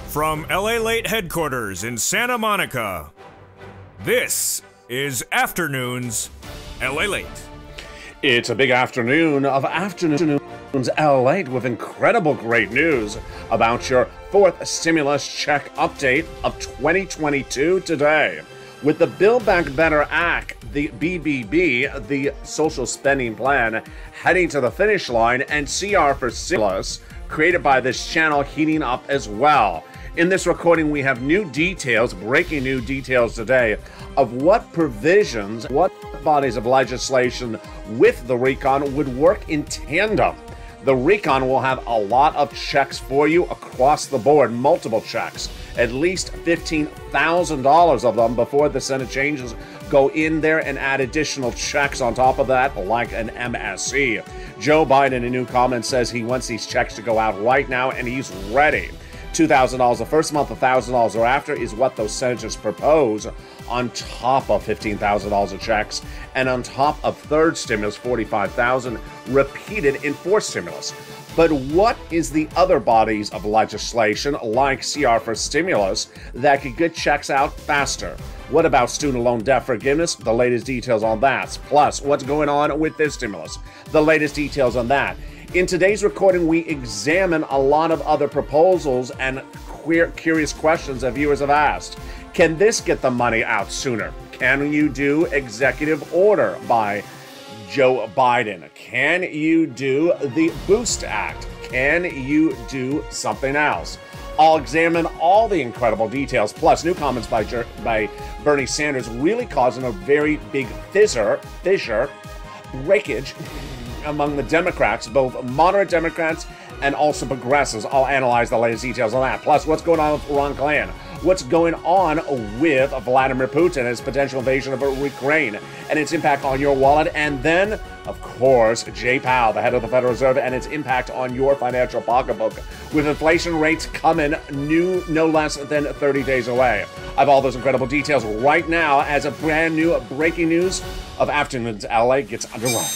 From LALATE headquarters in Santa Monica, this is Afternoons LALATE. It's a big afternoon of Afternoons LALATE with incredible great news about your fourth stimulus check update of 2022 today. With the Build Back Better Act, the BBB, the social spending plan, heading to the finish line, and CR for stimulus, created by this channel, heating up as well. In this recording, we have new details, breaking new details today, of what provisions, what bodies of legislation with the recon would work in tandem. The recon will have a lot of checks for you across the board, multiple checks, at least $15,000 of them before the Senate changes go in there and add additional checks on top of that, like an MSC. Joe Biden, in a new comment, says he wants these checks to go out right now, and he's ready. $2,000 the first month, $1,000 thereafter is what those senators propose, on top of $15,000 of checks, and on top of third stimulus, $45,000 repeated in fourth stimulus. But what is the other bodies of legislation, like CR for stimulus, that could get checks out faster? What about student loan debt forgiveness? The latest details on that. Plus, what's going on with this stimulus? The latest details on that. In today's recording, we examine a lot of other proposals and curious questions that viewers have asked. Can this get the money out sooner? Can you do executive order by Joe Biden? Can you do the Boost Act? Can you do something else? I'll examine all the incredible details, plus new comments by Bernie Sanders, really causing a very big fissure, breakage among the Democrats, both moderate Democrats and also progressives. I'll analyze the latest details on that. Plus, what's going on with Iran clan? What's going on with Vladimir Putin and his potential invasion of Ukraine and its impact on your wallet? And then, of course, Jay Powell, the head of the Federal Reserve, and its impact on your financial pocketbook, with inflation rates coming no less than 30 days away. I have all those incredible details right now as a brand new breaking news of Afternoons LA gets underway.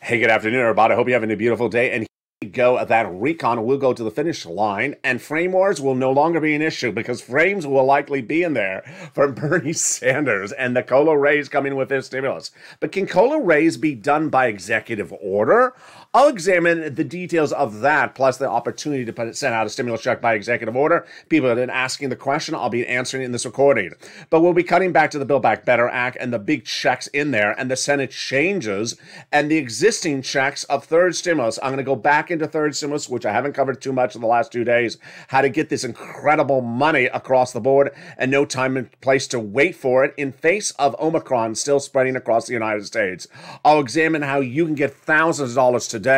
Hey, good afternoon, everybody. I hope you're having a beautiful day. And here we go. That recon will go to the finish line, and frame wars will no longer be an issue because frames will likely be in there for Bernie Sanders and the COLA raise coming with this stimulus. But can COLA raise be done by executive order? I'll examine the details of that, plus the opportunity to send out a stimulus check by executive order. People have been asking the question. I'll be answering in this recording. But we'll be cutting back to the Build Back Better Act and the big checks in there and the Senate changes and the existing checks of third stimulus. I'm going to go back into third stimulus, which I haven't covered too much in the last 2 days, how to get this incredible money across the board and no time and place to wait for it in face of Omicron still spreading across the United States. I'll examine how you can get thousands of dollars today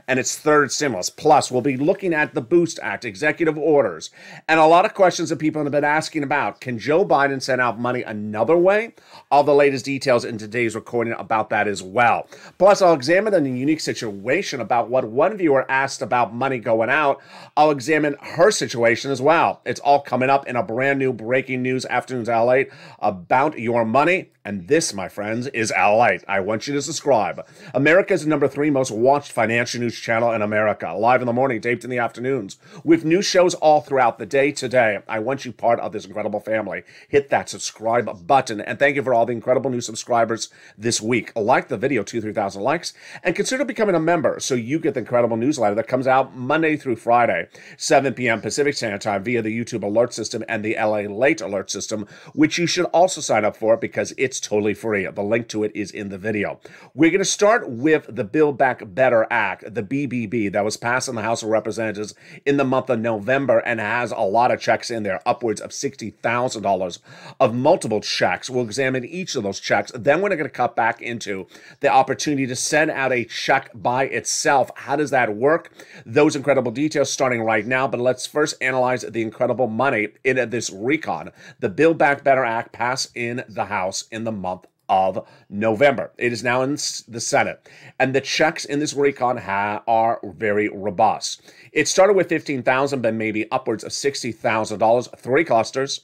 and its third stimulus. Plus, we'll be looking at the Boost Act, executive orders, and a lot of questions that people have been asking about. Can Joe Biden send out money another way? All the latest details in today's recording about that as well. Plus, I'll examine a unique situation about what one viewer asked about money going out. I'll examine her situation as well. It's all coming up in a brand new breaking news Afternoons LALATE about your money. And this, my friends, is LALATE. I want you to subscribe. America's #3 most watched financial news channel in America. Live in the morning, taped in the afternoons, with new shows all throughout the day today. I want you part of this incredible family. Hit that subscribe button. And thank you for all the incredible new subscribers this week. Like the video, 2,000-3,000 likes. And consider becoming a member so you get the incredible newsletter that comes out Monday through Friday, 7 p.m. Pacific Standard Time via the YouTube alert system and the LALATE alert system, which you should also sign up for because it's It's totally free. The link to it is in the video. We're going to start with the Build Back Better Act, the BBB, that was passed in the House of Representatives in the month of November and has a lot of checks in there, upwards of $60,000 of multiple checks. We'll examine each of those checks. Then we're going to cut back into the opportunity to send out a check by itself. How does that work? Those incredible details starting right now, but let's first analyze the incredible money in this recon. The Build Back Better Act passed in the House in the month of November. It is now in the Senate, and the checks in this recon are very robust. It started with $15,000, but maybe upwards of $60,000. 3 clusters,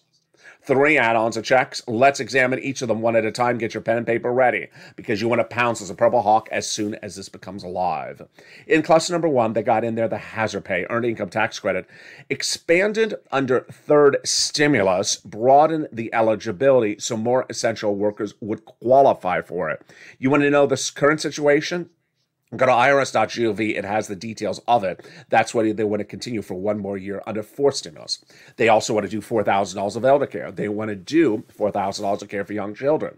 3 add-ons of checks. Let's examine each of them one at a time. Get your pen and paper ready, because you want to pounce as a purple hawk as soon as this becomes alive. In cluster number 1, they got in there the hazard pay, earned income tax credit, expanded under third stimulus, broadened the eligibility so more essential workers would qualify for it. You want to know the current situation? Go to irs.gov. It has the details of it. That's what they want to continue for 1 more year under 4th stimulus. They also want to do $4,000 of elder care. They want to do $4,000 of care for young children.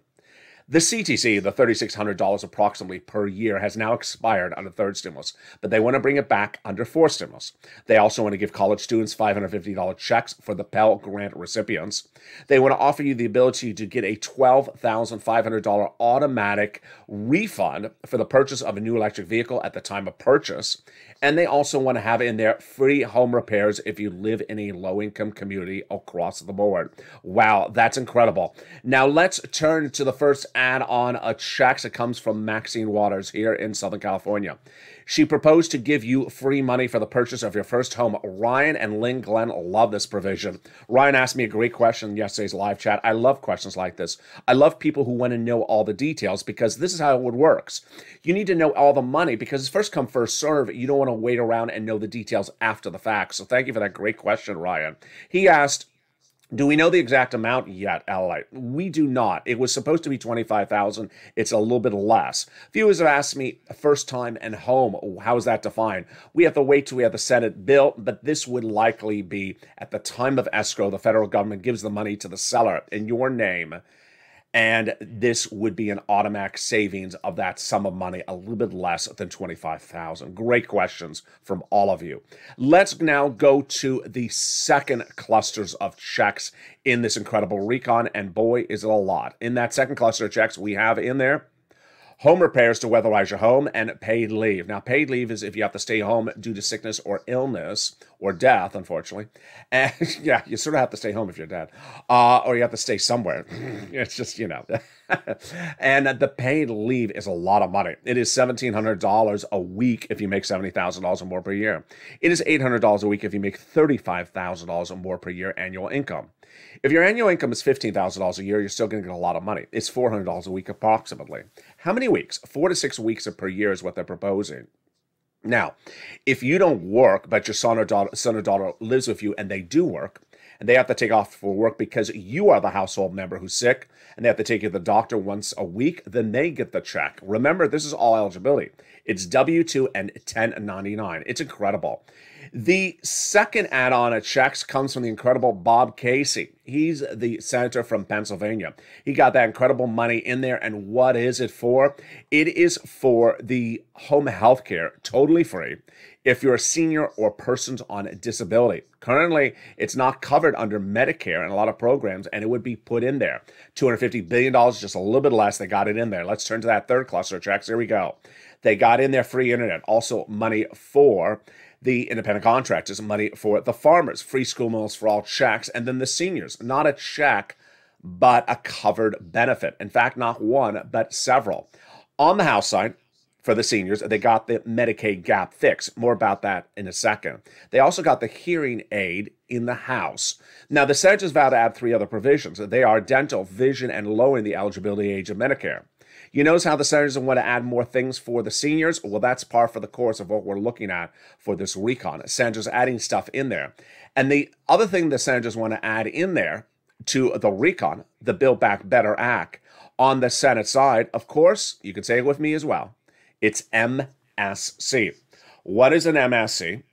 The CTC, the $3,600 approximately per year, has now expired under 3rd stimulus, but they want to bring it back under 4th stimulus. They also want to give college students $550 checks for the Pell Grant recipients. They want to offer you the ability to get a $12,500 automatic refund for the purchase of a new electric vehicle at the time of purchase. And they also want to have in there free home repairs if you live in a low-income community across the board. Wow, that's incredible. Now let's turn to the first add-on of checks. It comes from Maxine Waters here in Southern California. She proposed to give you free money for the purchase of your first home. Ryan and Lynn Glenn love this provision. Ryan asked me a great question in yesterday's live chat. I love questions like this. I love people who want to know all the details, because this is how it works. You need to know all the money, because it's first come, first serve. You don't want to wait around and know the details after the fact. So thank you for that great question, Ryan. He asked, do we know the exact amount yet, LALATE? We do not. It was supposed to be $25,000. It's a little bit less. Viewers have asked me, first time and home, how is that defined? We have to wait till we have the Senate bill, but this would likely be at the time of escrow. The federal government gives the money to the seller in your name, and this would be an automatic savings of that sum of money, a little bit less than $25,000. Great questions from all of you. Let's now go to the second clusters of checks in this incredible recon, and boy, is it a lot. In that second cluster of checks, we have in there home repairs to weatherize your home, and paid leave. Now, paid leave is if you have to stay home due to sickness or illness or death, unfortunately. And yeah, you sort of have to stay home if you're dead, or you have to stay somewhere. It's just, you know. And the paid leave is a lot of money. It is $1,700 a week if you make $70,000 or more per year. It is $800 a week if you make $35,000 or more per year annual income. If your annual income is $15,000 a year, you're still going to get a lot of money. It's $400 a week approximately. How many weeks? 4 to 6 weeks per year is what they're proposing. Now, if you don't work, but your son or daughter lives with you and they do work, and they have to take off for work because you are the household member who's sick, and they have to take you to the doctor once a week, then they get the check. Remember, this is all eligibility. It's W-2 and 1099. It's incredible. The second add-on of checks comes from the incredible Bob Casey. He's the senator from Pennsylvania. He got that incredible money in there, and what is it for? It is for the home health care, totally free, if you're a senior or persons on disability. Currently, it's not covered under Medicare and a lot of programs, and it would be put in there. $250 billion, just a little bit less. They got it in there. Let's turn to that third cluster of checks. Here we go. They got in there free internet, also money for the independent contractors, money for the farmers, free school meals for all checks, and then the seniors, not a check, but a covered benefit. In fact, not one, but several. On the House side, for the seniors, they got the Medicaid gap fixed. More about that in a second. They also got the hearing aid in the House. Now, the Senate has vowed to add 3 other provisions. They are dental, vision, and lowering the eligibility age of Medicare. You notice how the senators want to add more things for the seniors? Well, that's par for the course of what we're looking at for this recon. Senators adding stuff in there. And the other thing the senators want to add in there to the recon, the Build Back Better Act, on the Senate side, of course, you can say it with me as well, it's MSC. What is an MSC?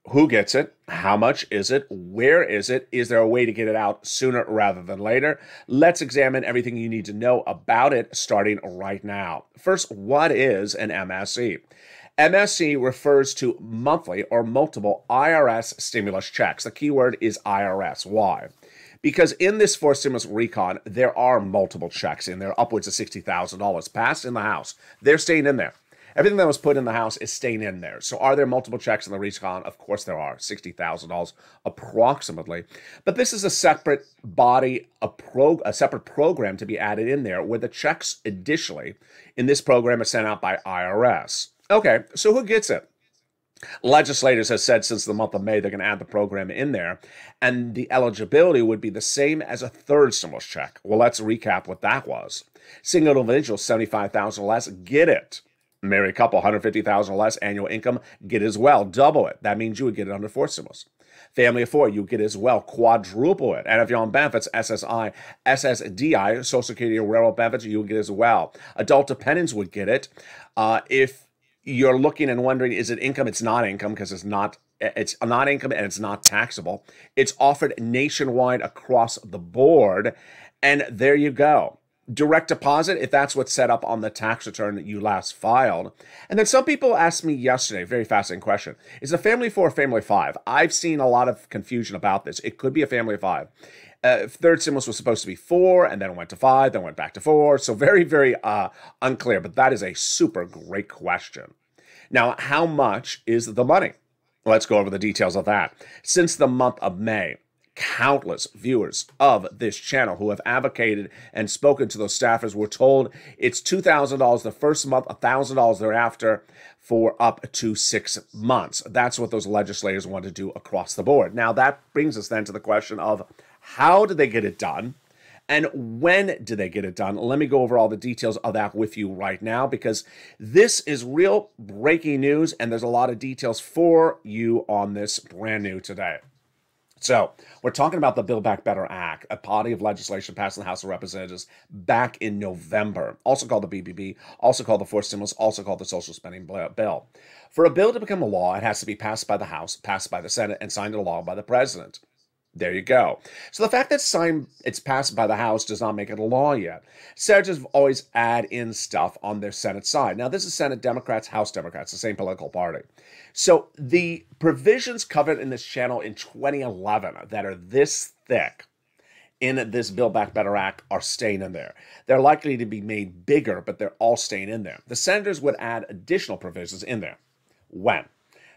Who gets it? How much is it? Where is it? Is there a way to get it out sooner rather than later? Let's examine everything you need to know about it starting right now. First, what is an MSE? MSE refers to monthly or multiple IRS stimulus checks. The keyword is IRS. Why? Because in this fourth stimulus recon, there are multiple checks in there, upwards of $60,000 passed in the House. They're staying in there. Everything that was put in the House is staying in there. So are there multiple checks in the recon? Of course there are, $60,000 approximately. But this is a separate body, a separate program to be added in there where the checks additionally in this program are sent out by IRS. Okay, so who gets it? Legislators have said since the month of May they're going to add the program in there, and the eligibility would be the same as a third stimulus check. Well, let's recap what that was. Single individuals, $75,000 or less, get it. Married couple, $150,000 or less annual income, get it as well. Double it. That means you would get it under fourth stimulus. Family of four, you get it as well. Quadruple it. And if you're on benefits, SSI, SSDI, Social Security or railroad benefits, you would get it as well. Adult dependents would get it. If you're looking and wondering, is it income? It's not income because it's not income and it's not taxable. It's offered nationwide across the board. And there you go. Direct deposit, if that's what's set up on the tax return that you last filed. And then some people asked me yesterday, very fascinating question, is a family four or family five? I've seen a lot of confusion about this. It could be a family of five. Third stimulus was supposed to be four, and then it went to five, then went back to four. So very, very unclear, but that is a super great question. Now, how much is the money? Let's go over the details of that. Since the month of May, countless viewers of this channel who have advocated and spoken to those staffers were told it's $2,000 the first month, $1,000 thereafter for up to 6 months. That's what those legislators want to do across the board. Now, that brings us then to the question of how did they get it done? And when did they get it done? Let me go over all the details of that with you right now because this is real breaking news and there's a lot of details for you on this brand new today. So, we're talking about the Build Back Better Act, a body of legislation passed in the House of Representatives back in November, also called the BBB, also called the fourth stimulus, also called the social spending bill. For a bill to become a law, it has to be passed by the House, passed by the Senate, and signed into law by the President. There you go. So the fact that it's passed by the House does not make it a law yet. Senators always add in stuff on their Senate side. Now, this is Senate Democrats, House Democrats, the same political party. So the provisions covered in this channel in 2011 that are this thick in this Build Back Better Act are staying in there. They're likely to be made bigger, but they're all staying in there. The senators would add additional provisions in there. When?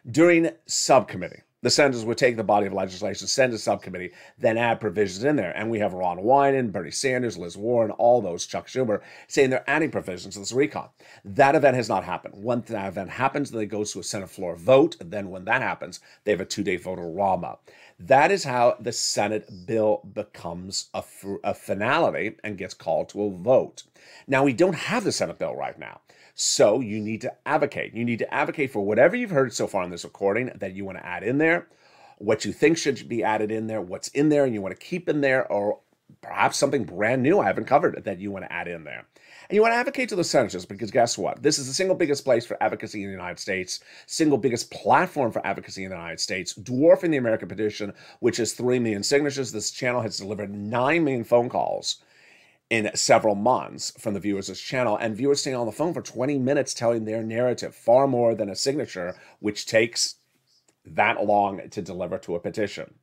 During subcommittee. The senators would take the body of legislation, send to subcommittee, then add provisions in there. And we have Ron Wyden, Bernie Sanders, Liz Warren, all those, Chuck Schumer, saying they're adding provisions to this recon. That event has not happened. When that event happens, then it goes to a Senate floor vote. Then when that happens, they have a 2-day vote-a-rama. That is how the Senate bill becomes a finality and gets called to a vote. Now, we don't have the Senate bill right now. So you need to advocate. You need to advocate for whatever you've heard so far in this recording that you want to add in there, what you think should be added in there, what's in there and you want to keep in there, or perhaps something brand new I haven't covered that you want to add in there. And you want to advocate to the senators because guess what? This is the single biggest place for advocacy in the United States, single biggest platform for advocacy in the United States, dwarfing the American petition, which is 3 million signatures. This channel has delivered 9 million phone calls in several months from the viewers of this channel, and viewers staying on the phone for 20 minutes telling their narrative, far more than a signature, which takes that long to deliver to a petition.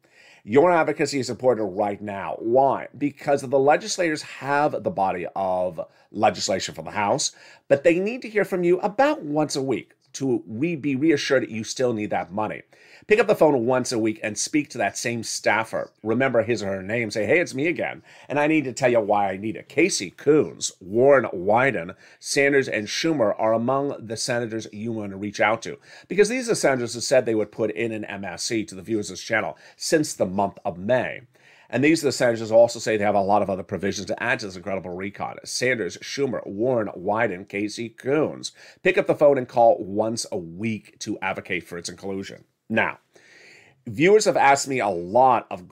Your advocacy is important right now. Why? Because the legislators have the body of legislation from the House, but they need to hear from you about once a week to be reassured that you still need that money. Pick up the phone once a week and speak to that same staffer. Remember his or her name. Say, hey, it's me again, and I need to tell you why I need it. Casey Coons, Warren Wyden, Sanders, and Schumer are among the senators you want to reach out to because these are senators who said they would put in an MSC to the viewers of this channel since the month of May. And these are the senators who also say they have a lot of other provisions to add to this incredible recon. Sanders, Schumer, Warren, Wyden, Casey Coons. Pick up the phone and call once a week to advocate for its inclusion. Now, viewers have asked me a lot of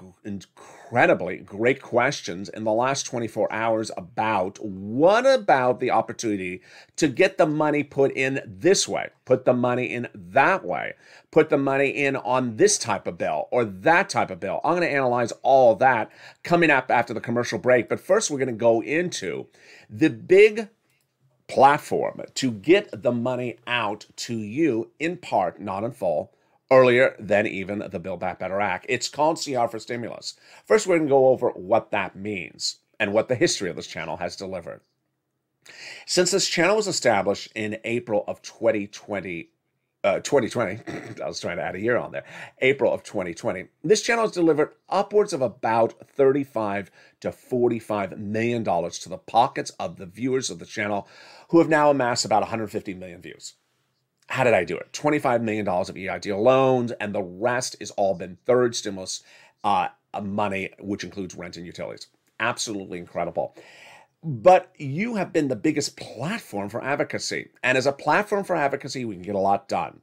incredibly great questions in the last 24 hours about what about the opportunity to get the money put in this way, put the money in that way, put the money in on this type of bill or that type of bill. I'm going to analyze all of that coming up after the commercial break. But first, we're going to go into the big platform to get the money out to you in part, not in full, earlier than even the Build Back Better Act. It's called CR for Stimulus. First, we're going to go over what that means and what the history of this channel has delivered. Since this channel was established in April of 2020, I was trying to add a year on there, April of 2020, this channel has delivered upwards of about $35 to $45 million to the pockets of the viewers of the channel who have now amassed about 150 million views. How did I do it? $25 million of EIDL loans, and the rest has all been third stimulus money, which includes rent and utilities. Absolutely incredible. But you have been the biggest platform for advocacy. And as a platform for advocacy, we can get a lot done.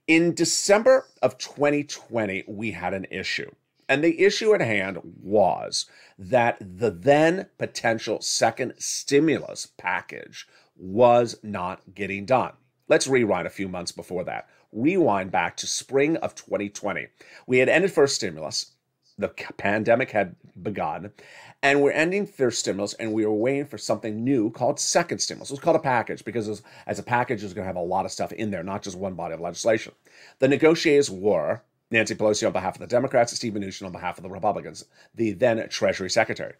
In December of 2020, we had an issue. And the issue at hand was that the then potential second stimulus package was not getting done. Let's rewind a few months before that. Rewind back to spring of 2020. We had ended first stimulus. The pandemic had begun. And we're ending first stimulus, and we were waiting for something new called second stimulus. It was called a package because as a package, it was going to have a lot of stuff in there, not just one body of legislation. The negotiators were Nancy Pelosi on behalf of the Democrats and Steve Mnuchin on behalf of the Republicans, the then Treasury Secretary.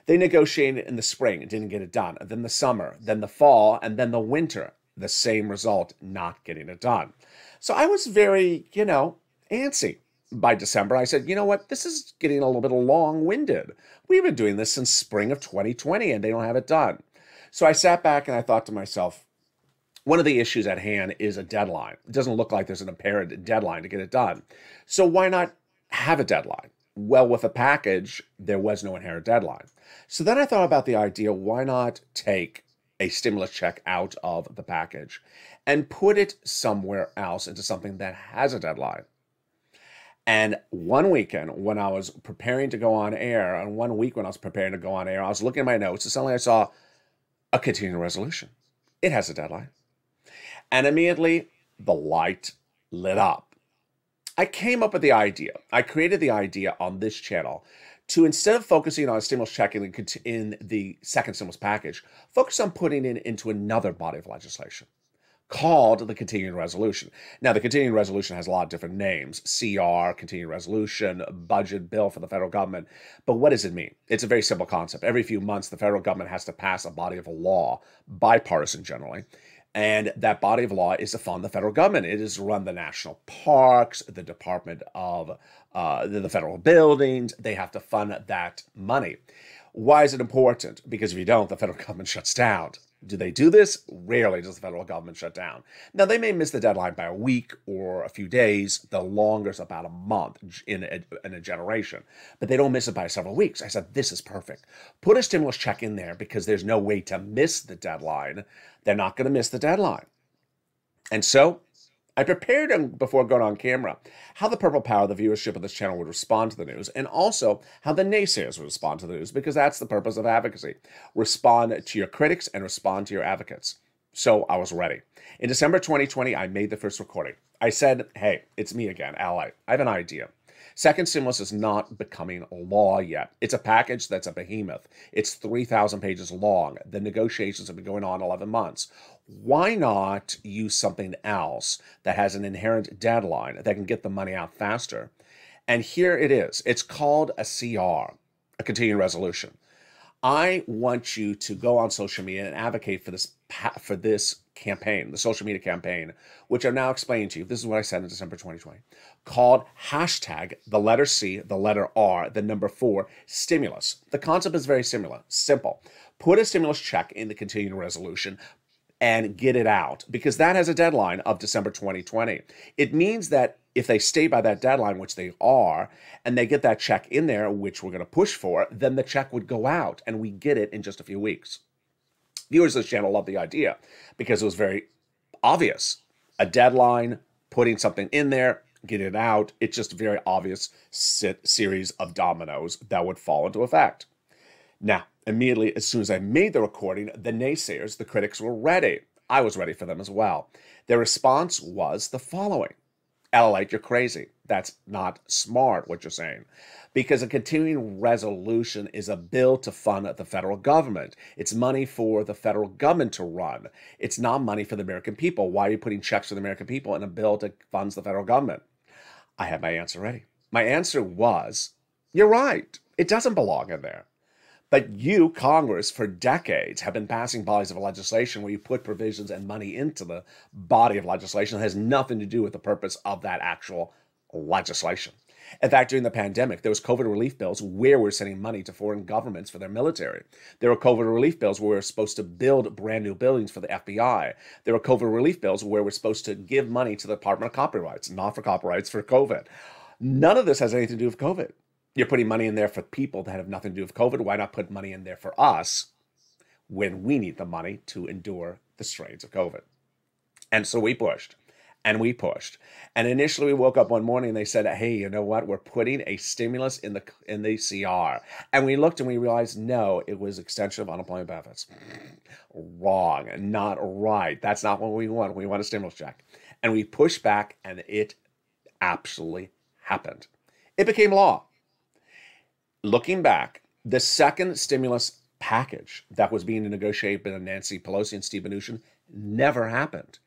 They negotiated in the spring and didn't get it done. Then the summer, then the fall, and then the winter. The same result, not getting it done. So I was very, antsy. By December, I said, you know what? This is getting a little bit long-winded. We've been doing this since spring of 2020, and they don't have it done. So I sat back and I thought to myself, one of the issues at hand is a deadline. It doesn't look like there's an apparent deadline to get it done. So why not have a deadline? Well, with a package, there was no inherent deadline. So then I thought about the idea, why not take a stimulus check out of the package and put it somewhere else into something that has a deadline? And one weekend when I was preparing to go on air, I was looking at my notes and suddenly I saw a continuing resolution. It has a deadline. And immediately the light lit up. I came up with the idea. I created the idea on this channel to, instead of focusing on a stimulus check in the second stimulus package, focus on putting it into another body of legislation called the continuing resolution. Now, the continuing resolution has a lot of different names: CR, continuing resolution, budget bill for the federal government. But what does it mean? It's a very simple concept. Every few months, the federal government has to pass a body of law, bipartisan generally, and that body of law is to fund the federal government. It is to run the national parks, the Department of the federal buildings. They have to fund that money. Why is it important? Because if you don't, the federal government shuts down. Do they do this? Rarely does the federal government shut down. Now, they may miss the deadline by a week or a few days. The longest about a month in a generation. But they don't miss it by several weeks. I said, this is perfect. Put a stimulus check in there because there's no way to miss the deadline. They're not going to miss the deadline. And so I prepared before going on camera how the purple power, the viewership of this channel, would respond to the news, and also how the naysayers would respond to the news, because that's the purpose of advocacy. Respond to your critics and respond to your advocates. So I was ready. In December 2020, I made the first recording. I said, hey, it's me again, Ally. I have an idea. Second stimulus is not becoming law yet. It's a package that's a behemoth. It's 3,000 pages long. The negotiations have been going on 11 months. Why not use something else that has an inherent deadline that can get the money out faster? And here it is. It's called a CR, a continuing resolution. I want you to go on social media and advocate for this campaign, the social media campaign, which I'm now explaining to you. This is what I said in December 2020, called hashtag the letter C, the letter R, the number 4, stimulus. The concept is very similar, simple. Put a stimulus check in the continuing resolution and get it out, because that has a deadline of December 2020. It means that if they stay by that deadline, which they are, and they get that check in there, which we're going to push for, then the check would go out and we get it in just a few weeks. Viewers of this channel love the idea because it was very obvious. A deadline, putting something in there, get it out, it's just a very obvious series of dominoes that would fall into effect. Now, immediately as soon as I made the recording, the naysayers, the critics, were ready. I was ready for them as well. Their response was the following. LALATE, you're crazy. That's not smart, what you're saying. Because a continuing resolution is a bill to fund the federal government. It's money for the federal government to run. It's not money for the American people. Why are you putting checks for the American people in a bill that funds the federal government? I had my answer ready. My answer was, you're right. It doesn't belong in there. But you, Congress, for decades have been passing bodies of legislation where you put provisions and money into the body of legislation that has nothing to do with the purpose of that actual legislation. In fact, during the pandemic, there was COVID relief bills where we're sending money to foreign governments for their military. There were COVID relief bills where we're supposed to build brand new buildings for the FBI. There were COVID relief bills where we're supposed to give money to the Department of Copyrights, not for copyrights, for COVID. None of this has anything to do with COVID. You're putting money in there for people that have nothing to do with COVID. Why not put money in there for us when we need the money to endure the strains of COVID? And so we pushed. And we pushed. And initially we woke up one morning and they said, hey, you know what? We're putting a stimulus in the CR. And we looked and we realized, no, it was extension of unemployment benefits. Wrong. Not right. That's not what we want. We want a stimulus check. And we pushed back and it absolutely happened. It became law. Looking back, the second stimulus package that was being negotiated by Nancy Pelosi and Steve Mnuchin never happened.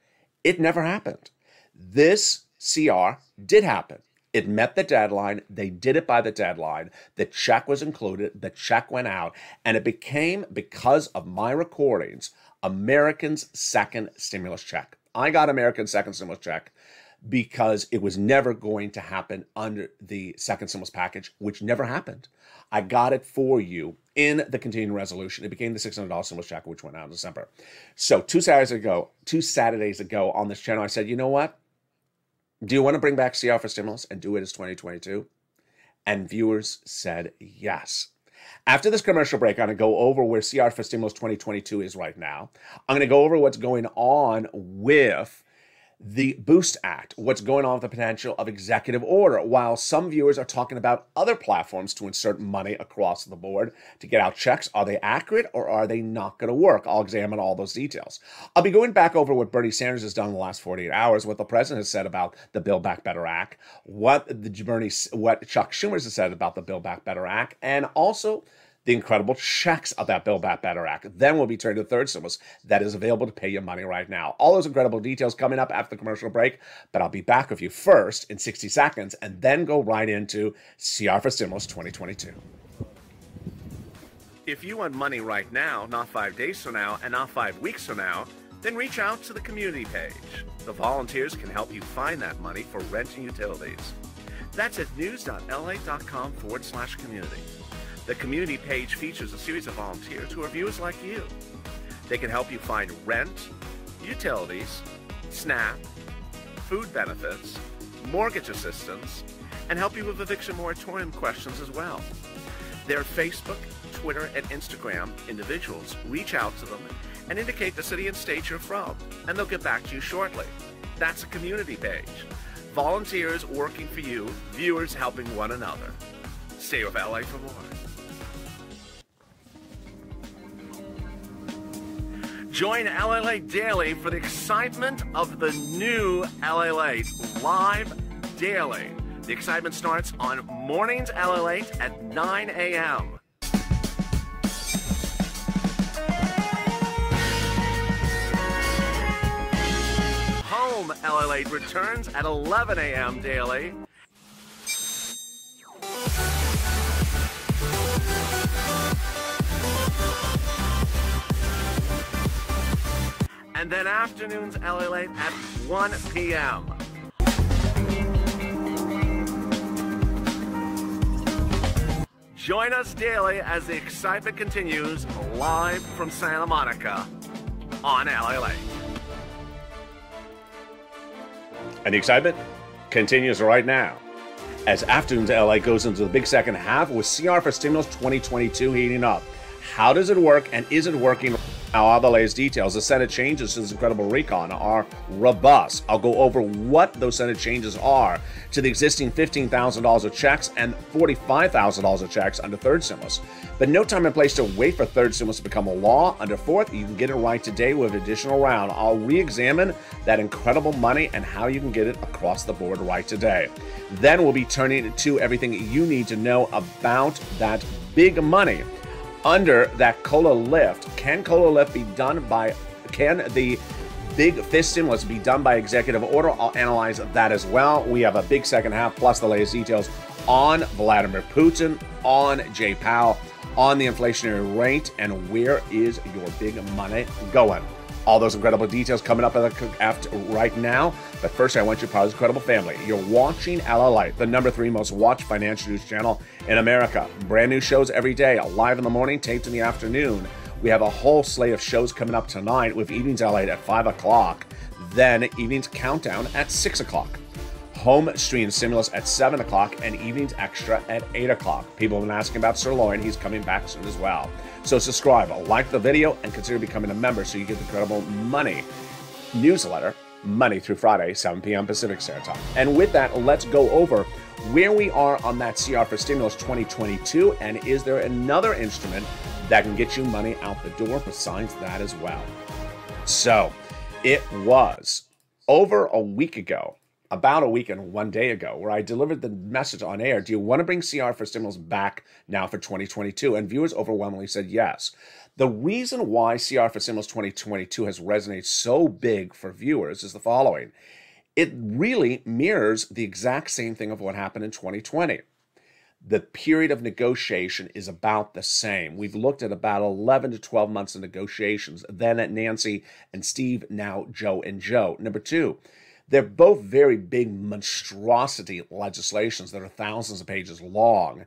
It never happened. This CR did happen. It met the deadline. They did it by the deadline. The check was included. The check went out. And it became, because of my recordings, Americans' second stimulus check. I got Americans' second stimulus check because it was never going to happen under the second stimulus package, which never happened. I got it for you in the continuing resolution. It became the $600 stimulus check, which went out in December. So two Saturdays ago on this channel, I said, you know what? Do you want to bring back CR for stimulus and do it as 2022? And viewers said yes. After this commercial break, I'm going to go over where CR for stimulus 2022 is right now. I'm going to go over what's going on with the Boost Act, what's going on with the potential of executive order, while some viewers are talking about other platforms to insert money across the board to get out checks. Are they accurate or are they not going to work? I'll examine all those details. I'll be going back over what Bernie Sanders has done in the last 48 hours, what the president has said about the Build Back Better Act, what Chuck Schumer has said about the Build Back Better Act, and also the incredible checks of that Build Back Better Act. Then we'll be turning to the third stimulus that is available to pay you money right now. All those incredible details coming up after the commercial break, but I'll be back with you first in 60 seconds and then go right into CR for Stimulus 2022. If you want money right now, not 5 days from now, and not 5 weeks from now, then reach out to the community page. The volunteers can help you find that money for rent and utilities. That's at news.lalate.com/community. The community page features a series of volunteers who are viewers like you. They can help you find rent, utilities, SNAP, food benefits, mortgage assistance, and help you with eviction moratorium questions as well. Their Facebook, Twitter, and Instagram individuals reach out to them and indicate the city and state you're from, and they'll get back to you shortly. That's a community page. Volunteers working for you, viewers helping one another. Stay with LA for more. Join LALATE Daily for the excitement of the new LALATE live daily. The excitement starts on mornings LALATE at 9 a.m. Home LALATE returns at 11 a.m. daily. And then afternoons LALATE at 1 p.m. Join us daily as the excitement continues live from Santa Monica on LALATE. And the excitement continues right now as Afternoons LA goes into the big second half with CR for Stimulus 2022 heating up. How does it work, and is it working? Now, all the latest details. The Senate changes to this incredible recon are robust. I'll go over what those Senate changes are to the existing $15,000 of checks and $45,000 of checks under third stimulus. But no time and place to wait for third stimulus to become a law. Under fourth, you can get it right today with an additional round. I'll re-examine that incredible money and how you can get it across the board right today. Then we'll be turning to everything you need to know about that big money under that COLA lift. Can COLA lift be done by, can the big fist stimulus be done by executive order? I'll analyze that as well. We have a big second half, plus the latest details on Vladimir Putin, on Jay Powell, on the inflationary rate, and where is your big money going? All those incredible details coming up after right now. But first, I want you part of this incredible family. You're watching LALATE, the #3 most watched financial news channel in America. Brand new shows every day, live in the morning, taped in the afternoon. We have a whole slate of shows coming up tonight with Evenings LALATE at 5 o'clock, then Evenings Countdown at 6 o'clock. Home stream stimulus at 7 o'clock, and Evenings Extra at 8 o'clock. People have been asking about Sirloin. He's coming back soon as well. So subscribe, like the video, and consider becoming a member so you get the incredible money newsletter Monday through Friday, 7 p.m. Pacific Standard Time. And with that, let's go over where we are on that CR for Stimulus 2022, and is there another instrument that can get you money out the door besides that as well? So it was over a week ago, about a week and 1 day ago, where I delivered the message on air. Do you want to bring CR for Stimulus back now for 2022? And viewers overwhelmingly said yes. The reason why CR for Stimulus 2022 has resonated so big for viewers is the following. It really mirrors the exact same thing of what happened in 2020. The period of negotiation is about the same. We've looked at about 11 to 12 months of negotiations. Then at Nancy and Steve, now Joe and Joe. Number two, they're both very big monstrosity legislations that are thousands of pages long.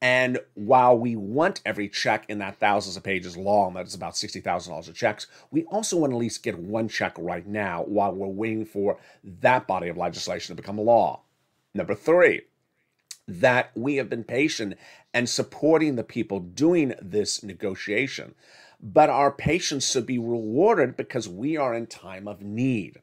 And while we want every check in that thousands of pages long, that is about $60,000 of checks, we also want to at least get one check right now while we're waiting for that body of legislation to become law. Number three, that we have been patient and supporting the people doing this negotiation. But our patience should be rewarded because we are in time of need.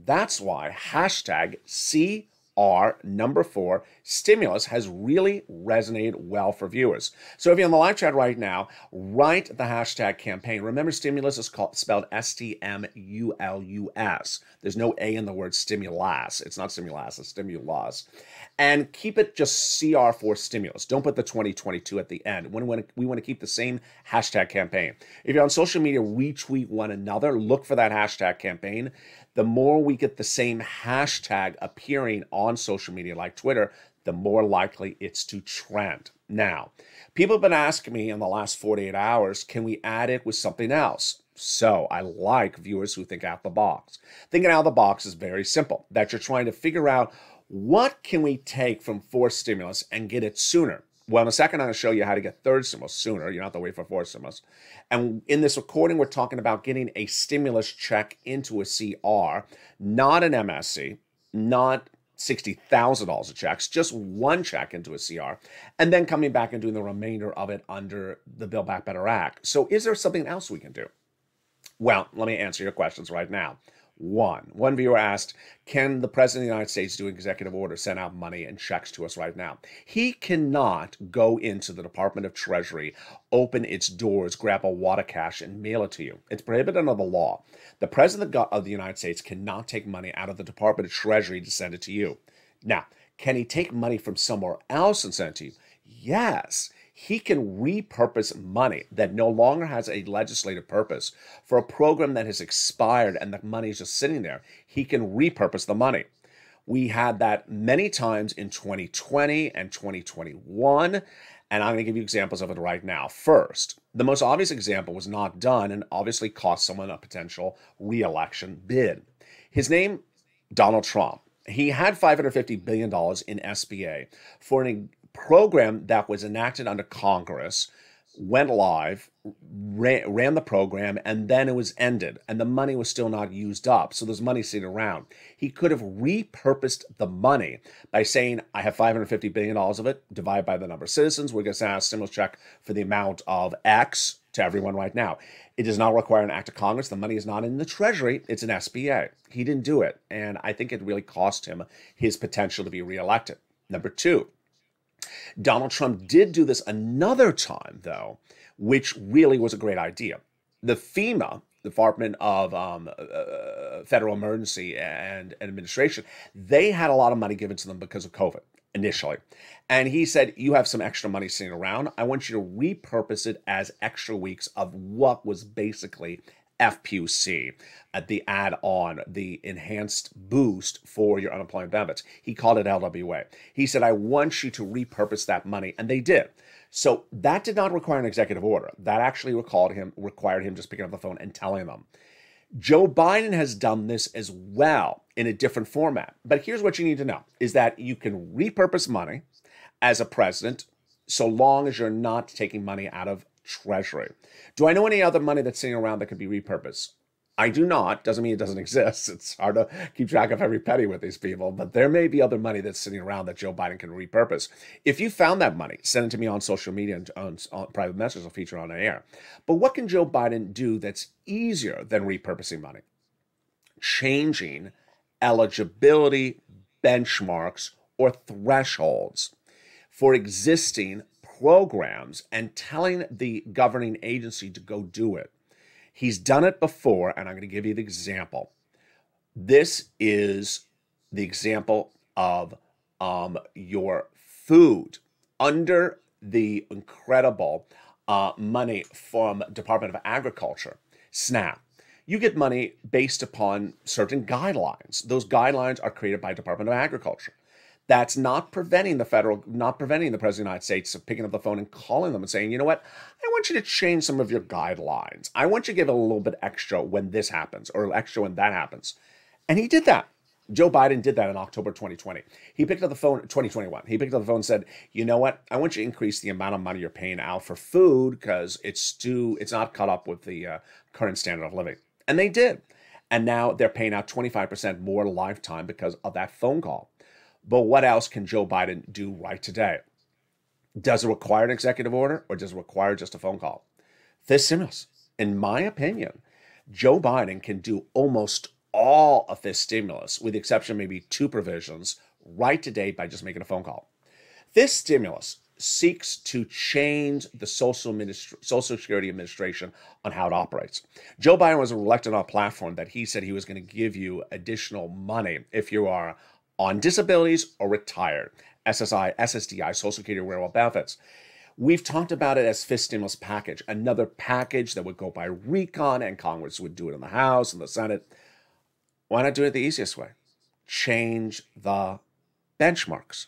That's why hashtag CR4 stimulus has really resonated well for viewers. So if you're on the live chat right now, write the hashtag campaign. Remember, stimulus is spelled S-T-M-U-L-U-S. There's no A in the word stimulus. It's not stimulus, it's stimulus. And keep it just CR4 stimulus. Don't put the 2022 at the end. We want to keep the same hashtag campaign. If you're on social media, retweet one another. Look for that hashtag campaign. The more we get the same hashtag appearing on social media like Twitter, the more likely it's to trend. Now, people have been asking me in the last 48 hours, can we add it with something else? So I like viewers who think out the box. Thinking out of the box is very simple, that you're trying to figure out what can we take from fourth stimulus and get it sooner. Well, in a second, I'm going to show you how to get third stimulus sooner. You don't have to wait for fourth stimulus. And in this recording, we're talking about getting a stimulus check into a CR, not an MSC, not $60,000 of checks, just one check into a CR, and then coming back and doing the remainder of it under the Build Back Better Act. So is there something else we can do? Well, let me answer your questions right now. One viewer asked, can the President of the United States do an executive order, send out money and checks to us right now? He cannot go into the Department of Treasury, open its doors, grab a wad of cash, and mail it to you. It's prohibited under the law. The President of the United States cannot take money out of the Department of Treasury to send it to you. Now, can he take money from somewhere else and send it to you? Yes. He can repurpose money that no longer has a legislative purpose for a program that has expired and the money is just sitting there. He can repurpose the money. We had that many times in 2020 and 2021, and I'm going to give you examples of it right now. First, the most obvious example was not done and obviously cost someone a potential re-election bid. His name, Donald Trump. He had $550 billion in SBA for an program that was enacted under Congress went live, ran the program, and then it was ended, and the money was still not used up. So there's money sitting around. He could have repurposed the money by saying, I have $550 billion of it, divide by the number of citizens. We're going to send out a stimulus check for the amount of X to everyone right now. It does not require an act of Congress. The money is not in the Treasury. It's an SBA. He didn't do it. And I think it really cost him his potential to be reelected. Number two, Donald Trump did do this another time, though, which really was a great idea. The FEMA, the Department of Federal Emergency and Administration, they had a lot of money given to them because of COVID initially. And he said, you have some extra money sitting around. I want you to repurpose it as extra weeks of what was basically FPUC, the add-on, the enhanced boost for your unemployment benefits. He called it LWA. He said, I want you to repurpose that money, and they did. So that did not require an executive order. That actually required him just picking up the phone and telling them. Joe Biden has done this as well in a different format. But here's what you need to know, is that you can repurpose money as a president so long as you're not taking money out of Treasury. Do I know any other money that's sitting around that could be repurposed? I do not. Doesn't mean it doesn't exist. It's hard to keep track of every penny with these people, but there may be other money that's sitting around that Joe Biden can repurpose. If you found that money, send it to me on social media and on private messages. I'll feature on air. But what can Joe Biden do that's easier than repurposing money? Changing eligibility benchmarks or thresholds for existing programs and telling the governing agency to go do it. He's done it before, and I'm going to give you the example. This is the example of your food. Under the incredible money from Department of Agriculture, SNAP, you get money based upon certain guidelines. Those guidelines are created by Department of Agriculture. That's not preventing the President of the United States of picking up the phone and calling them and saying, you know what, I want you to change some of your guidelines. I want you to give it a little bit extra when this happens or extra when that happens. And he did that. Joe Biden did that in October 2020. He picked up the phone, 2021. He picked up the phone and said, you know what, I want you to increase the amount of money you're paying out for food because it's not caught up with the current standard of living. And they did. And now they're paying out 25% more lifetime because of that phone call. But what else can Joe Biden do right today? Does it require an executive order or does it require just a phone call? This stimulus, in my opinion, Joe Biden can do almost all of this stimulus, with the exception of maybe two provisions, right today by just making a phone call. This stimulus seeks to change the Social Security Administration on how it operates. Joe Biden was elected on a platform that he said he was going to give you additional money if you are on disabilities or retired, SSI, SSDI, Social Security Railroad benefits. We've talked about it as fifth stimulus package, another package that would go by recon and Congress would do it in the House and the Senate. Why not do it the easiest way? Change the benchmarks.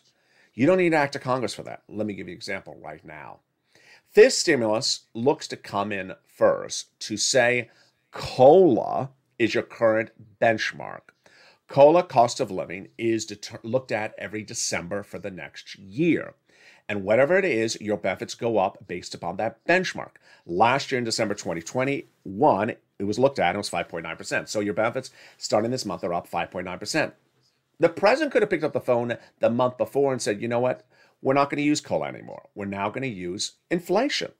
You don't need an act of Congress for that. Let me give you an example right now. Fifth stimulus looks to come in first to say COLA is your current benchmark. COLA, cost of living, is looked at every December for the next year. And whatever it is, your benefits go up based upon that benchmark. Last year in December 2021, it was looked at and it was 5.9%. So your benefits starting this month are up 5.9%. The president could have picked up the phone the month before and said, you know what, we're not going to use COLA anymore. We're now going to use inflation.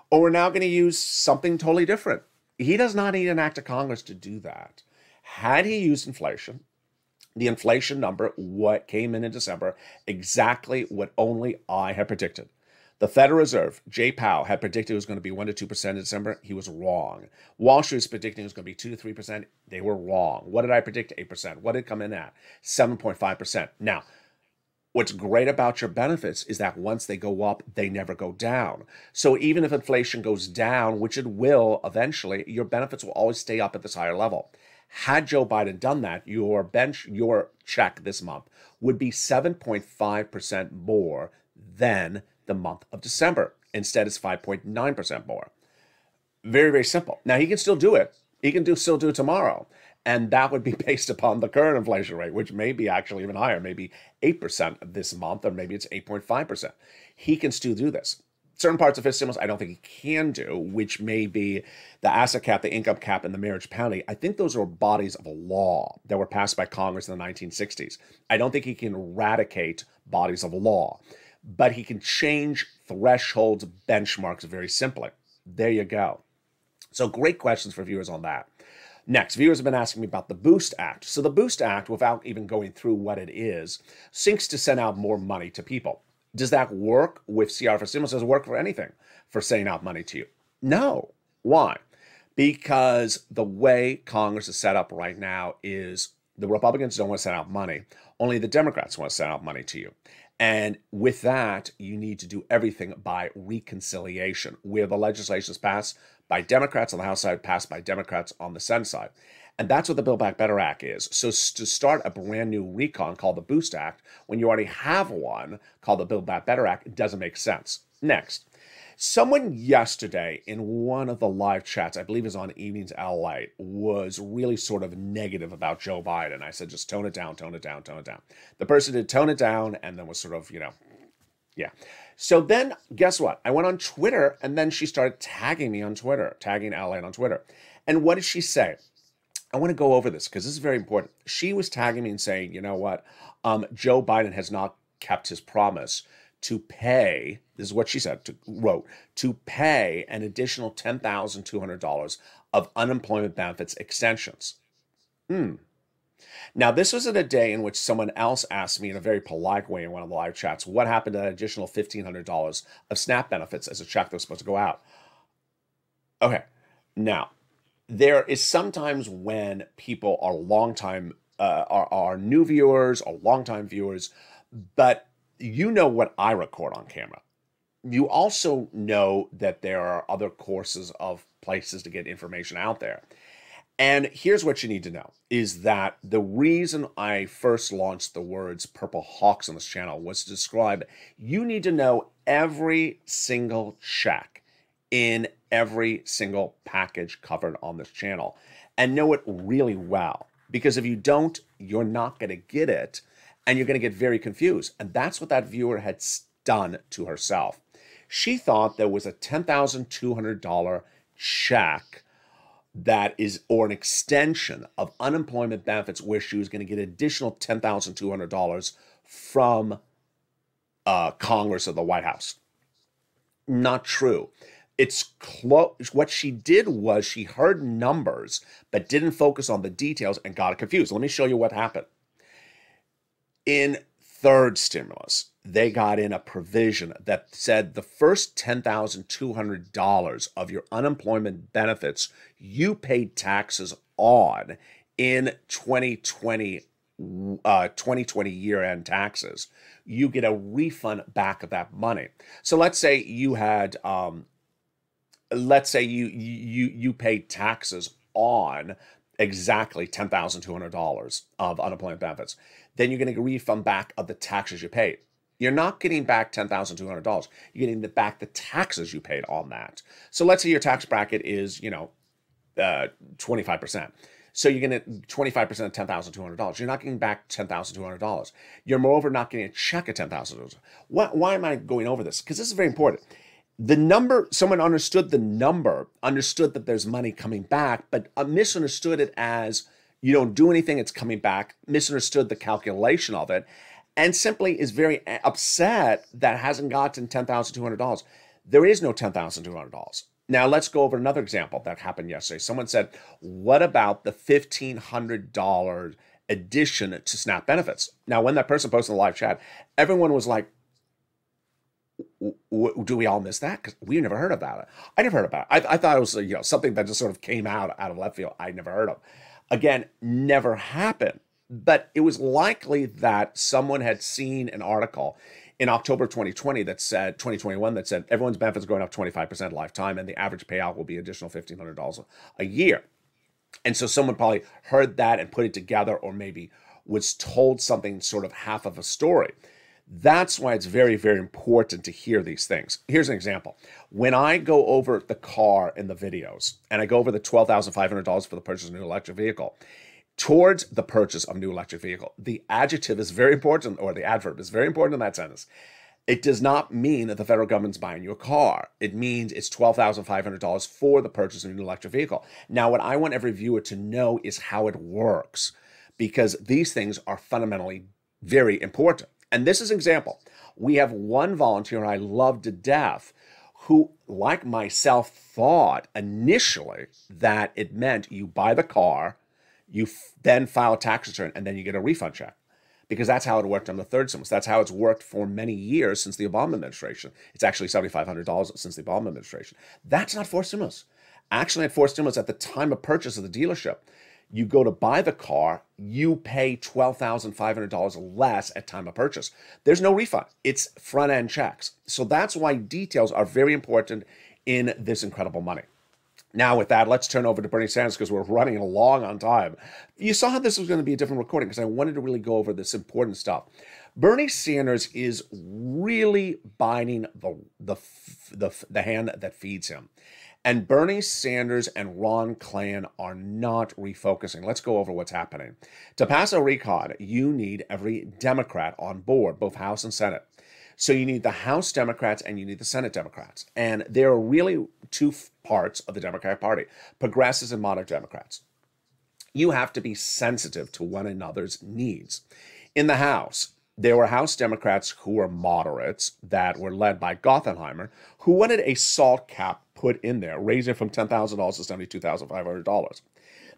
Or we're now going to use something totally different. He does not need an act of Congress to do that. Had he used inflation, the inflation number, what came in December, exactly what only I had predicted. The Federal Reserve, Jay Powell, had predicted it was going to be 1% to 2% in December. He was wrong. Wall Street was predicting it was going to be 2% to 3%. They were wrong. What did I predict? 8%. What did it come in at? 7.5%. Now, what's great about your benefits is that once they go up, they never go down. So even if inflation goes down, which it will eventually, your benefits will always stay up at this higher level. Had Joe Biden done that, your check this month would be 7.5% more than the month of December. Instead, it's 5.9% more. Very, very simple. Now, he can still do it. He can still do it tomorrow. And that would be based upon the current inflation rate, which may be actually even higher, maybe 8% this month, or maybe it's 8.5%. He can still do this. Certain parts of his stimulus, I don't think he can do, which may be the asset cap, the income cap, and the marriage penalty. I think those are bodies of law that were passed by Congress in the 1960s. I don't think he can eradicate bodies of law, but he can change thresholds, benchmarks very simply. There you go. So great questions for viewers on that. Next, viewers have been asking me about the Boost Act. So the Boost Act, without even going through what it is, seeks to send out more money to people. Does that work with CR for stimulus? Does it work for anything for sending out money to you? No. Why? Because the way Congress is set up right now is the Republicans don't want to send out money. Only the Democrats want to send out money to you. And with that, you need to do everything by reconciliation, where the legislation is passed by Democrats on the House side, passed by Democrats on the Senate side. And that's what the Build Back Better Act is. So to start a brand new recon called the Boost Act, when you already have one called the Build Back Better Act, it doesn't make sense. Next, someone yesterday in one of the live chats, I believe it was on Evenings LALATE, was really sort of negative about Joe Biden. I said, just tone it down, tone it down, tone it down. The person did tone it down and then was sort of, yeah. So then, guess what? I went on Twitter, and then she started tagging me on Twitter, tagging LALATE on Twitter. And what did she say? I want to go over this because this is very important. She was tagging me and saying, you know what? Joe Biden has not kept his promise to pay, this is what she said, to pay an additional $10,200 of unemployment benefits extensions. Now, this was in a day in which someone else asked me in a very polite way in one of the live chats, what happened to that additional $1,500 of SNAP benefits as a check that was supposed to go out? Okay, now, there is sometimes when people are are new viewers or longtime viewers, but you know what I record on camera. You also know that there are other courses of places to get information out there. And here's what you need to know, is that the reason I first launched the words Purple Hawks on this channel was to describe, you need to know every single check in every single package covered on this channel and know it really well. Because if you don't, you're not going to get it and you're going to get very confused. And that's what that viewer had done to herself. She thought there was a $10,200 check that is, or an extension of unemployment benefits where she was going to get additional $10,200 from Congress or the White House. Not true. It's close. What she did was she heard numbers, but didn't focus on the details and got confused. Let me show you what happened. In third stimulus, they got in a provision that said the first $10,200 of your unemployment benefits you paid taxes on in 2020 year-end taxes, you get a refund back of that money. So let's say you had, let's say you paid taxes on exactly $10,200 of unemployment benefits. Then you're going to get a refund back of the taxes you paid. You're not getting back $10,200. You're getting back the taxes you paid on that. So let's say your tax bracket is, 25%. So you're going to 25% of $10,200. You're not getting back $10,200. You're moreover not getting a check of $10,000. Why am I going over this? Because this is very important. The number, someone understood the number, understood that there's money coming back, but misunderstood it as you don't do anything, it's coming back, misunderstood the calculation of it, and simply is very upset that hasn't gotten $10,200. There is no $10,200. Now, let's go over another example that happened yesterday. Someone said, what about the $1,500 addition to SNAP benefits? Now, when that person posted in the live chat, everyone was like, do we all miss that? Because we never heard about it. I never heard about it. I thought it was something that just sort of came out of left field. I never heard of. Again, never happened. But it was likely that someone had seen an article in October 2021 that said everyone's benefits are going up 25% lifetime and the average payout will be additional $1,500 a year. And so someone probably heard that and put it together, or maybe was told something sort of half of a story. That's why it's very, very important to hear these things. Here's an example. When I go over the car in the videos and I go over the $12,500 for the purchase of a new electric vehicle, towards the purchase of a new electric vehicle, the adjective is very important, or the adverb is very important in that sentence. It does not mean that the federal government's buying you a car. It means it's $12,500 for the purchase of an electric vehicle. Now, what I want every viewer to know is how it works, because these things are fundamentally very important. And this is an example. We have one volunteer I love to death who, like myself, thought initially that it meant you buy the car, you then file a tax return, and then you get a refund check. Because that's how it worked on the third stimulus. That's how it's worked for many years since the Obama administration. It's actually $7,500 since the Obama administration. That's not fourth stimulus. Actually, at fourth stimulus, at the time of purchase of the dealership, you go to buy the car, you pay $12,500 less at time of purchase. There's no refund. It's front-end checks. So that's why details are very important in this incredible money. Now, with that, let's turn over to Bernie Sanders because we're running along on time. You saw how this was going to be a different recording because I wanted to really go over this important stuff. Bernie Sanders is really biting the hand that feeds him. And Bernie Sanders and Ron Klain are not refocusing. Let's go over what's happening. To pass a recon, you need every Democrat on board, both House and Senate. So you need the House Democrats and you need the Senate Democrats. And there are really two parts of the Democratic Party, progressives and moderate Democrats. You have to be sensitive to one another's needs. In the House, there were House Democrats who were moderates that were led by Gothenheimer, who wanted a SALT cap put in there, raising it from $10,000 to $72,500.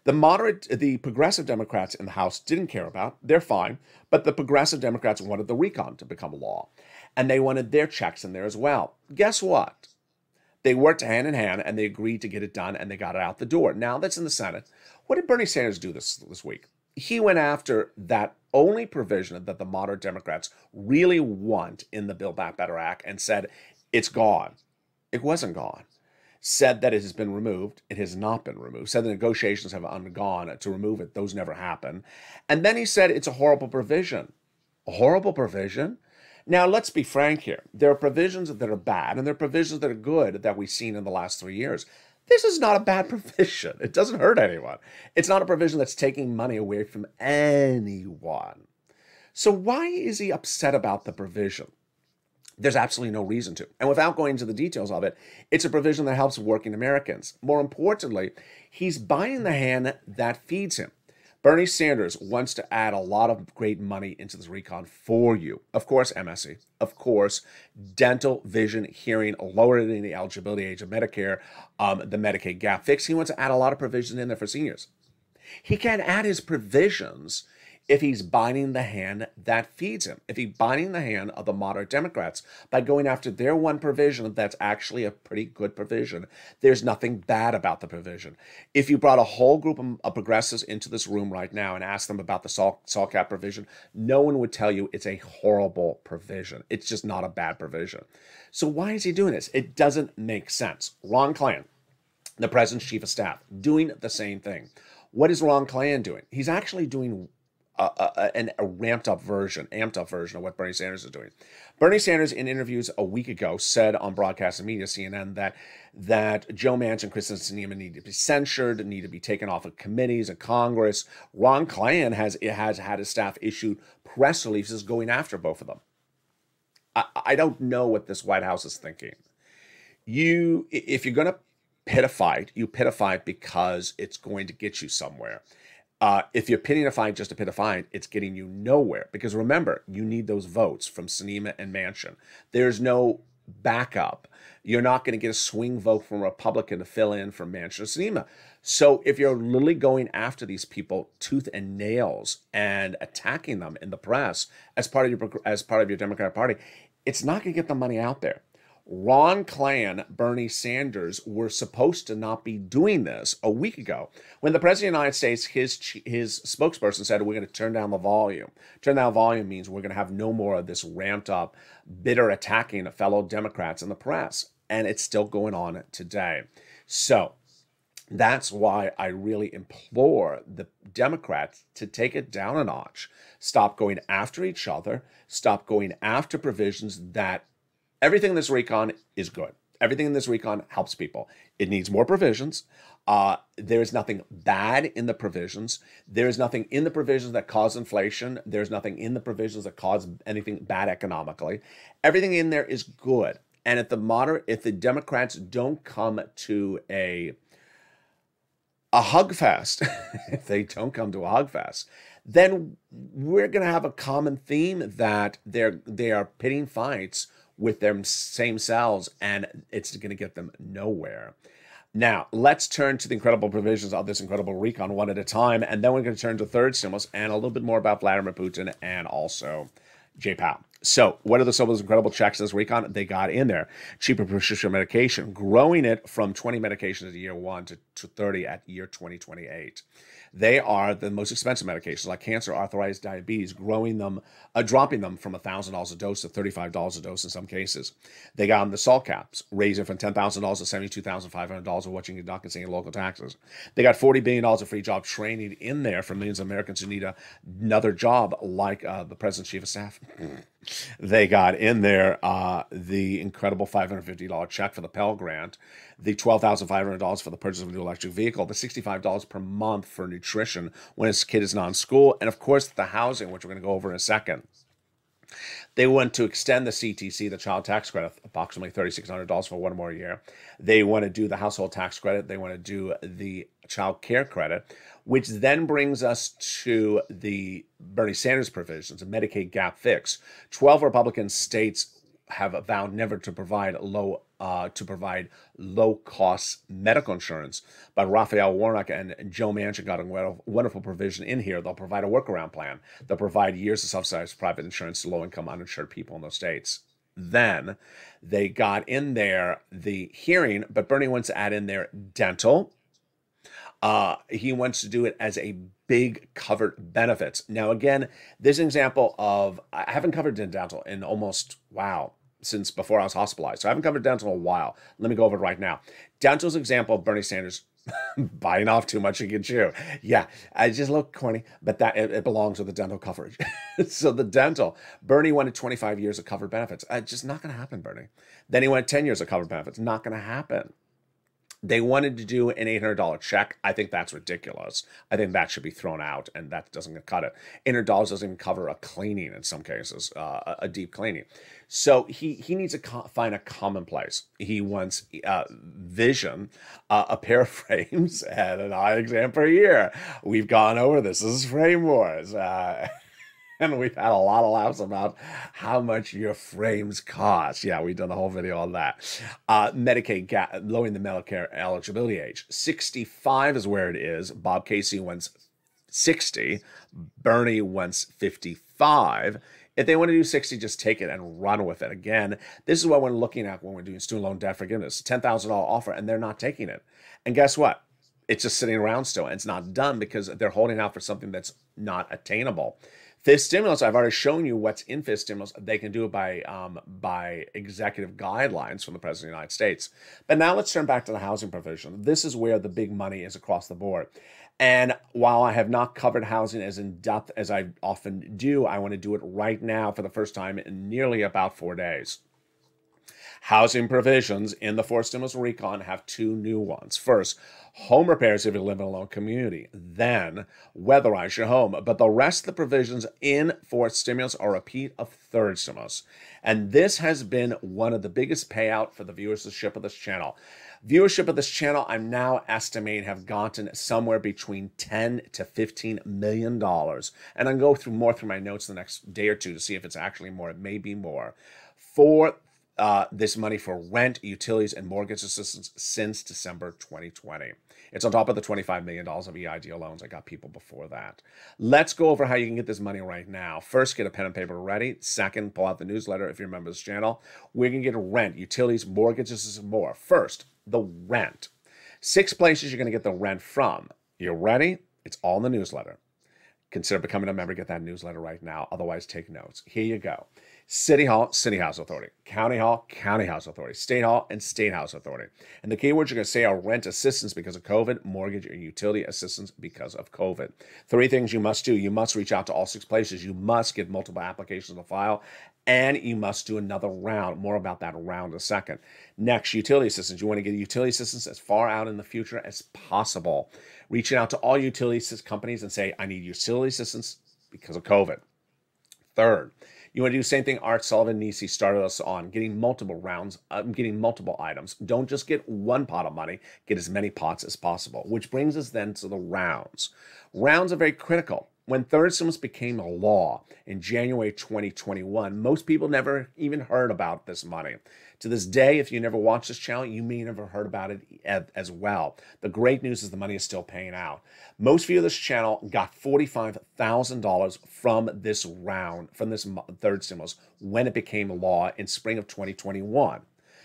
The progressive Democrats in the House didn't care about. They're fine. But the progressive Democrats wanted the recon to become law. And they wanted their checks in there as well. Guess what? They worked hand in hand and they agreed to get it done and they got it out the door. Now that's in the Senate. What did Bernie Sanders do this week? He went after that only provision that the moderate Democrats really want in the Build Back Better Act and said, it's gone. It wasn't gone. Said that it has been removed. It has not been removed. Said the negotiations have undergone to remove it. Those never happen. And then he said it's a horrible provision. A horrible provision? Now, let's be frank here. There are provisions that are bad and there are provisions that are good that we've seen in the last 3 years. This is not a bad provision. It doesn't hurt anyone. It's not a provision that's taking money away from anyone. So why is he upset about the provision? There's absolutely no reason to. And without going into the details of it, it's a provision that helps working Americans. More importantly, he's buying the hand that feeds him. Bernie Sanders wants to add a lot of great money into this recon for you. Of course, MSC. Of course, dental, vision, hearing, lowering the eligibility age of Medicare, the Medicaid gap fix. He wants to add a lot of provisions in there for seniors. He can't add his provisions if he's biting the hand that feeds him, if he's biting the hand of the moderate Democrats by going after their one provision that's actually a pretty good provision. There's nothing bad about the provision. If you brought a whole group of progressives into this room right now and asked them about the SALT cap provision, no one would tell you it's a horrible provision. It's just not a bad provision. So why is he doing this? It doesn't make sense. Ron Klain, the president's chief of staff, doing the same thing. What is Ron Klain doing? He's actually doing a amped up version of what Bernie Sanders is doing. Bernie Sanders, in interviews a week ago, said on broadcast media, CNN, that Joe Manchin and Kristen Sinema need to be censured, need to be taken off of committees of Congress. Ron Klain has had his staff issue press releases going after both of them. I don't know what this White House is thinking. If you're going to pit a fight, you pit a fight because it's going to get you somewhere. If you're pitting a fight just to pit a fight, it's getting you nowhere. Because remember, you need those votes from Sinema and Manchin. There's no backup. You're not going to get a swing vote from a Republican to fill in for Manchin or Sinema. So if you're literally going after these people tooth and nails and attacking them in the press as part of your Democratic Party, it's not going to get the money out there. Ron Klain, Bernie Sanders were supposed to not be doing this a week ago. When the President of the United States, his spokesperson said, we're going to turn down the volume. Turn down volume means we're going to have no more of this ramped up, bitter attacking of fellow Democrats in the press. And it's still going on today. So that's why I really implore the Democrats to take it down a notch. Stop going after each other. Stop going after provisions that everything in this recon is good. Everything in this recon helps people. It needs more provisions. There is nothing bad in the provisions. There is nothing in the provisions that cause inflation. There's nothing in the provisions that cause anything bad economically. Everything in there is good. And if the Democrats don't come to a hug fest, if they don't come to a hug fest, then we're going to have a common theme that they are pitting fights with their same selves, and it's going to get them nowhere. Now, let's turn to the incredible provisions of this incredible recon one at a time, and then we're going to turn to third stimulus and a little bit more about Vladimir Putin and also J. Powell. So what are some of those incredible checks in this recon? They got in there. Cheaper prescription medication, growing it from 20 medications at year 1 to 30 at year 2028. They are the most expensive medications like cancer, arthritis, diabetes, dropping them from $1,000 a dose to $35 a dose in some cases. They got on the salt caps, raising from $10,000 to $72,500 of what you can deduct and in local taxes. They got $40 billion of free job training in there for millions of Americans who need another job, like the President's Chief of Staff. They got in there the incredible $550 check for the Pell Grant, the $12,500 for the purchase of a new electric vehicle, the $65 per month for nutrition when his kid is not in school, and of course the housing, which we're going to go over in a second. They want to extend the CTC, the child tax credit, approximately $3,600 for one more year. They want to do the household tax credit. They want to do the child care credit, which then brings us to the Bernie Sanders provisions, a Medicaid gap fix. 12 Republican states have vowed never to provide low-cost medical insurance. But Raphael Warnock and Joe Manchin got a wonderful provision in here. They'll provide a workaround plan. They'll provide years of subsidized private insurance to low-income uninsured people in those states. Then they got in there the hearing, but Bernie wants to add in there dental. He wants to do it as a big covered benefits. Now, again, this is an example of, I haven't covered dental in almost, since before I was hospitalized. So I haven't covered dental in a while. Let me go over it right now. Dental's an example of Bernie Sanders biting off too much he can chew. Yeah, I just look corny, but that it belongs with the dental coverage. So the dental, Bernie wanted 25 years of covered benefits. Just not going to happen, Bernie. Then he wanted 10 years of covered benefits. Not going to happen. They wanted to do an $800 check. I think that's ridiculous. I think that should be thrown out, and that doesn't cut it. $800 doesn't even cover a cleaning in some cases, a deep cleaning. So he needs to find a common place. He wants vision, a pair of frames, and an eye exam per year. We've gone over this. This is Frame Wars. And we've had a lot of laughs about how much your frames cost. Yeah, we've done a whole video on that. Medicaid gap, lowering the Medicare eligibility age. 65 is where it is. Bob Casey wants 60. Bernie wants 55. If they want to do 60, just take it and run with it. Again, this is what we're looking at when we're doing student loan debt forgiveness. $10,000 offer, and they're not taking it. And guess what? It's just sitting around still, and it's not done because they're holding out for something that's not attainable. Fifth stimulus, I've already shown you what's in fifth stimulus. They can do it by executive guidelines from the President of the United States. But now let's turn back to the housing provision. This is where the big money is across the board. And while I have not covered housing as in depth as I often do, I want to do it right now for the first time in nearly about 4 days. Housing provisions in the fourth stimulus recon have two new ones. First, home repairs if you live in a low community. Then, weatherize your home. But the rest of the provisions in fourth stimulus are a repeat of third stimulus. And this has been one of the biggest payout for the viewership of this channel. Viewership of this channel, I'm now estimating, have gotten somewhere between $10 to $15 million. And I'll go through my notes the next day or two to see if it's actually more. It may be more. For this money for rent, utilities, and mortgage assistance since December 2020. It's on top of the $25 million of EIDL loans I got people before that. Let's go over how you can get this money right now. First, get a pen and paper ready. Second, pull out the newsletter if you remember this channel. We're going to get rent, utilities, mortgages, and more. First, the rent. 6 places you're going to get the rent from. You ready? It's all in the newsletter. Consider becoming a member. Get that newsletter right now. Otherwise, take notes. Here you go. City Hall, City House Authority. County Hall, County House Authority. State Hall, and State House Authority. And the keywords you're going to say are rent assistance because of COVID, mortgage or utility assistance because of COVID. 3 things you must do. You must reach out to all 6 places. You must get multiple applications to file. And you must do another round. More about that round in a second. Next, utility assistance. You want to get utility assistance as far out in the future as possible. Reaching out to all utility companies and say, I need utility assistance because of COVID. Third, you want to do the same thing Art Sullivan Nisi started us on, getting multiple rounds, getting multiple items. Don't just get one pot of money, get as many pots as possible, which brings us then to the rounds. Rounds are very critical. When third stimulus became a law in January 2021, most people never even heard about this money. To this day, if you never watched this channel, you may never heard about it as well. The great news is the money is still paying out. Most viewers of this channel got $45,000 from this round, from this third stimulus, when it became a law in spring of 2021.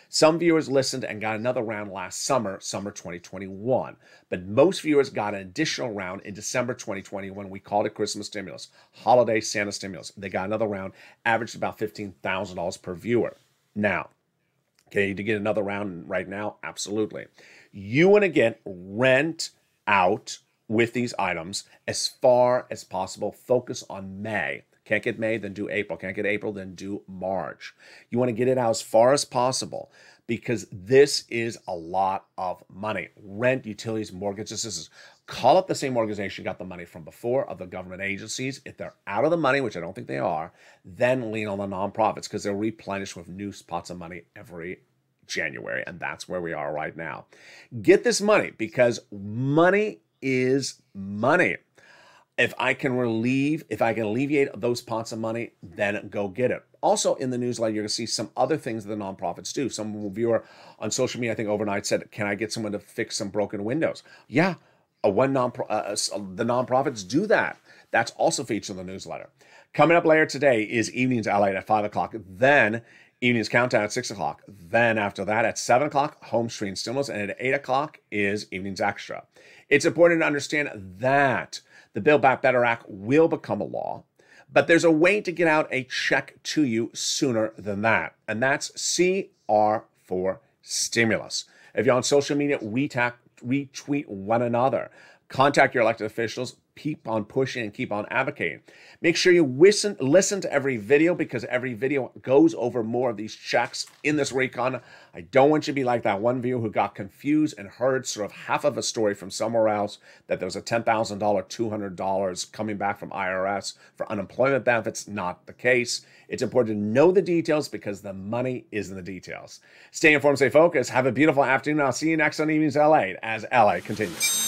Some viewers listened and got another round last summer, summer 2021. But most viewers got an additional round in December 2021. We called it Christmas stimulus, holiday Santa stimulus. They got another round, averaged about $15,000 per viewer. Now, okay, to get another round right now? Absolutely. You want to get rent out with these items as far as possible. Focus on May. Can't get May, then do April. Can't get April, then do March. You want to get it out as far as possible because this is a lot of money. Rent, utilities, mortgage assistance. Call up the same organization you got the money from before of the government agencies. If they're out of the money, which I don't think they are, then lean on the nonprofits because they'll replenish with new pots of money every January. And that's where we are right now. Get this money because money is money. If I can alleviate those pots of money, then go get it. Also in the newsletter, you're going to see some other things that the nonprofits do. Some viewer on social media, I think overnight, said, can I get someone to fix some broken windows? Yeah, the nonprofits do that. That's also featured in the newsletter. Coming up later today is Evenings LATE at 5 o'clock. Then Evenings Countdown at 6 o'clock. Then after that at 7 o'clock, Home Screen Stimulus. And at 8 o'clock is Evenings Extra. It's important to understand that the Build Back Better Act will become a law, but there's a way to get out a check to you sooner than that, and that's CR for stimulus. If you're on social media, retweet one another. Contact your elected officials. Keep on pushing and keep on advocating. Make sure you listen to every video because every video goes over more of these checks in this recon. I don't want you to be like that one viewer who got confused and heard sort of half of a story from somewhere else that there was a $10,000, $200 coming back from IRS for unemployment benefits. Not the case. It's important to know the details because the money is in the details. Stay informed, stay focused. Have a beautiful afternoon. I'll see you next on Evenings LA as LA continues.